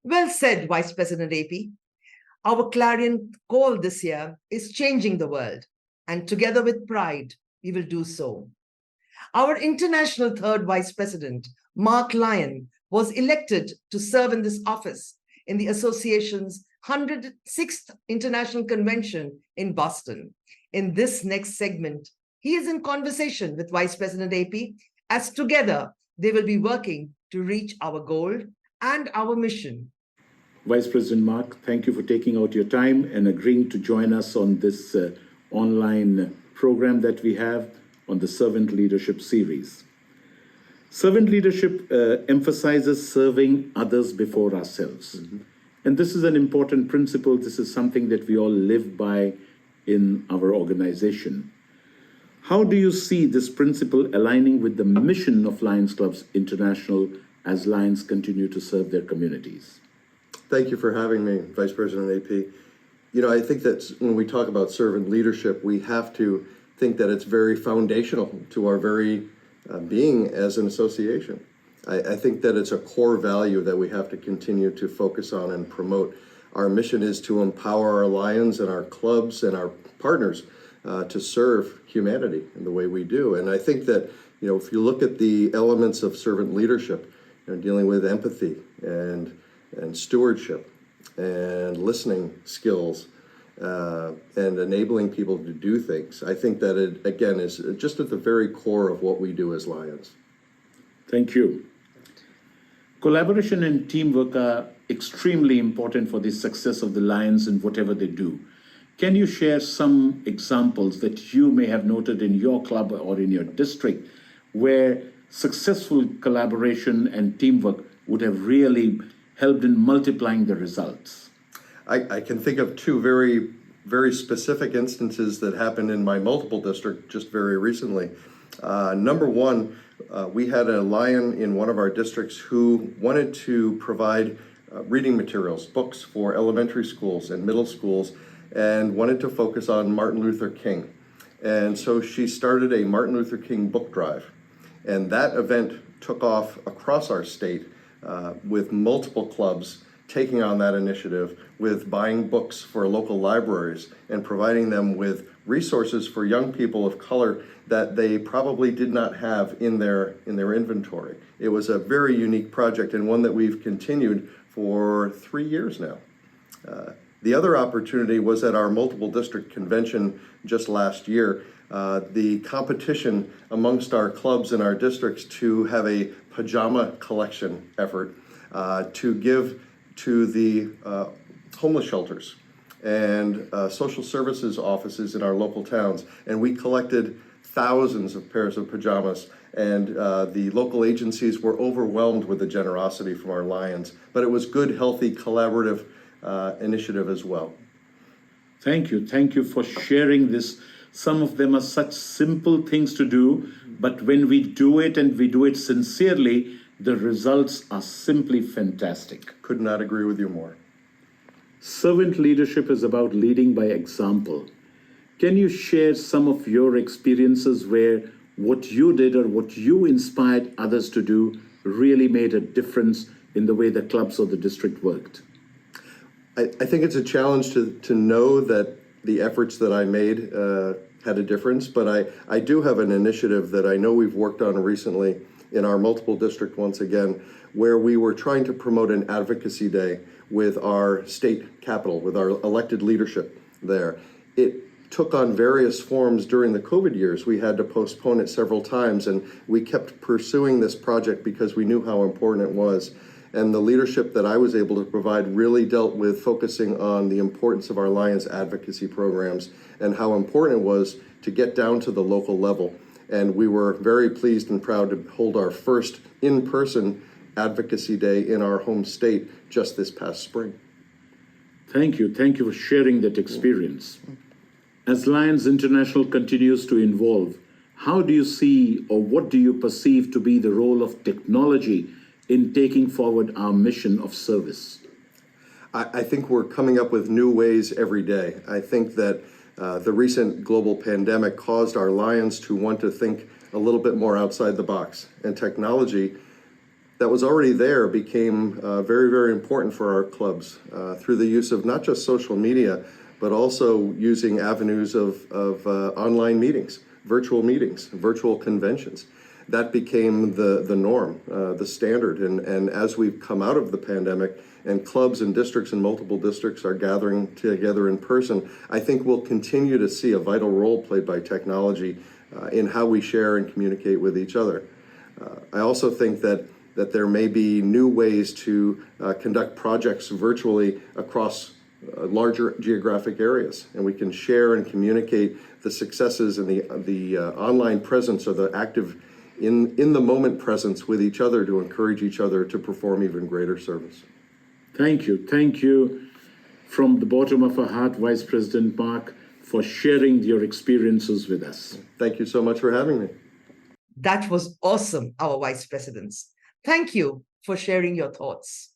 Well said, Vice President AP. Our clarion call this year is changing the world, and together with pride, we will do so. Our international third Vice President, Mark Lyon, was elected to serve in this office in the association's 106th International Convention in Boston. In this next segment, he is in conversation with Vice President AP, as together they will be working to reach our goal and our mission. Vice President Mark, thank you for taking out your time and agreeing to join us on this online program that we have on the Servant Leadership series. Servant leadership emphasizes serving others before ourselves. And this is an important principle. This is something that we all live by in our organization. How do you see this principle aligning with the mission of Lions Clubs International as Lions continue to serve their communities? Thank you for having me, Vice President AP. I think that when we talk about servant leadership, we have to think that it's very foundational to our very being as an association. I think that it's a core value that we have to continue to focus on and promote. Our mission is to empower our Lions and our clubs and our partners to serve humanity in the way we do. And I think that, if you look at the elements of servant leadership, dealing with empathy and stewardship and listening skills and enabling people to do things. I think that it, again, is just at the very core of what we do as Lions. Thank you. Collaboration and teamwork are extremely important for the success of the Lions in whatever they do. Can you share some examples that you may have noted in your club or in your district where successful collaboration and teamwork would have really helped in multiplying the results? I can think of two very, very specific instances that happened in my multiple district just very recently. Number one, we had a Lion in one of our districts who wanted to provide reading materials, books for elementary schools and middle schools, and wanted to focus on Martin Luther King. And so she started a Martin Luther King book drive. And that event took off across our state with multiple clubs taking on that initiative, with buying books for local libraries and providing them with resources for young people of color that they probably did not have in their inventory. It was a very unique project and one that we've continued for 3 years now. The other opportunity was at our multiple district convention just last year. The competition amongst our clubs in our districts to have a pajama collection effort to give to the homeless shelters and social services offices in our local towns. And we collected thousands of pairs of pajamas, and the local agencies were overwhelmed with the generosity from our Lions. But it was good, healthy, collaborative initiative as well. Thank you. Thank you for sharing this. Some of them are such simple things to do, but when we do it and we do it sincerely, the results are simply fantastic. Could not agree with you more. Servant leadership is about leading by example. Can you share some of your experiences where what you did or what you inspired others to do really made a difference in the way the clubs or the district worked? I think it's a challenge to know that the efforts that I made had a difference, but I do have an initiative that I know we've worked on recently in our multiple district once again, where we were trying to promote an advocacy day with our state capital, with our elected leadership there. It took on various forms during the COVID years. We had to postpone it several times, and we kept pursuing this project because we knew how important it was. And the leadership that I was able to provide really dealt with focusing on the importance of our Lions advocacy programs and how important it was to get down to the local level. And we were very pleased and proud to hold our first in-person advocacy day in our home state just this past spring. Thank you. Thank you for sharing that experience. As Lions International continues to evolve, how do you see or what do you perceive to be the role of technology in taking forward our mission of service? I think we're coming up with new ways every day. I think that the recent global pandemic caused our Lions to want to think a little bit more outside the box. And technology that was already there became very, very important for our clubs through the use of not just social media, but also using avenues of online meetings, virtual conventions. That became the norm, the standard. And as we've come out of the pandemic and clubs and districts and multiple districts are gathering together in person, I think we'll continue to see a vital role played by technology in how we share and communicate with each other. I also think that there may be new ways to conduct projects virtually across larger geographic areas, and we can share and communicate the successes and the online presence or the active in the moment presence with each other to encourage each other to perform even greater service. Thank you from the bottom of our heart, Vice President Mark, for sharing your experiences with us. Thank you so much for having me. That was awesome, our Vice Presidents. Thank you for sharing your thoughts.